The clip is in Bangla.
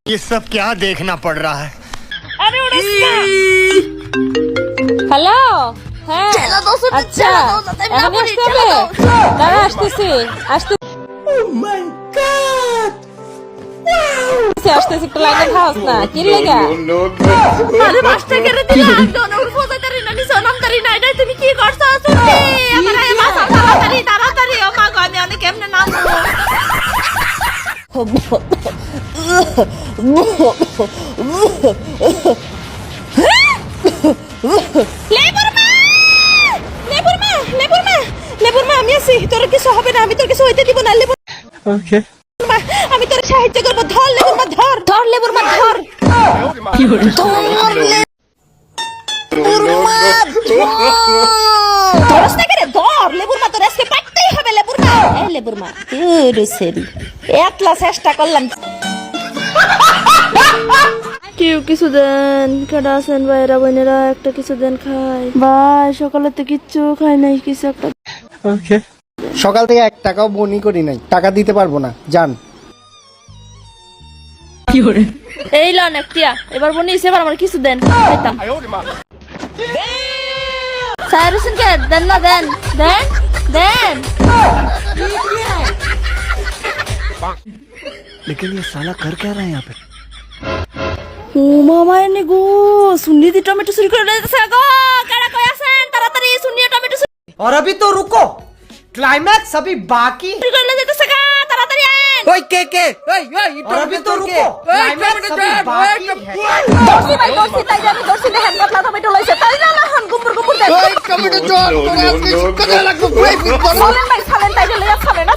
ये सब क्या देखना पड़ रहा है। হ্যালো হ্যাঁ আচ্ছা এখন আসতে হবে দাঁড়া আসতেছি আসতেছি একটু লাগে খাওয়াস না কি লেগা আরে 5 টাকা করে দিলাম দোনোর ফোজাতারি না সোনামতারি না এটা তুমি কি করছো শুনতে আমার আয় মাথা তাড়াতাড়ি তাড়াতাড়ি ও মা গো আমি অনেক কেমনে নাম লেবুর মা আমি আছি তোর কিছু হবে না আমি তোর কিছু হইতে দিব না লেবুর ओके আমি তোর সাহায্য করব ধর লেবুর মা ধর লেবুর মা ধর কি হলো ধর লেবুর মা ধরস না করে ধর লেবুর মা তোর আজকে পাইতেই হবে লেবুর মা এই লেবুর মা তুই সেরি একলা চেষ্টা করলাম কেউ কিছু দেন কেডা আছেন ভাইরা বোনেরা একটা কিছু দেন খাই ভাই সকালে তো কিচ্ছু খাই নাই কিছু একটা ओके সকাল থেকে 1 টাকাও বনি করি নাই, টাকা দিতে পারবো না, যান। এই লন একটিয়া এবার বনিস এবার আমার কিছু দেন খাইতাম স্যার হোসেন কে দেন না দেন দেন দেন लेकिन ये साला कर क्या रहा है यहाँ पे। ও মামা এনে গো সুন্নি দি টমেটো চুরি করে লইতেছে গো কারা কই আছেন তাড়াতাড়ি সুন্নি টমেটো और अभी तो रुको, क्लाइमैक्स अभी बाकी। চুরি করে লইতেছে গা তাড়াতাড়ি আইন ओए के और अभी तो रुको, क्लाइमैक्स अभी बाकी है। দর্শি ভাই দর্শি তাই আমি দর্শি দেখেন পাতলা টমেটো লইছে তাই না না হাম গুম্বর গুম্বর দেখ টমেটো জল তোরা আজকে কথা লাগবে ভাই সালেন ভাই সালেন তাই লইয়া সালেন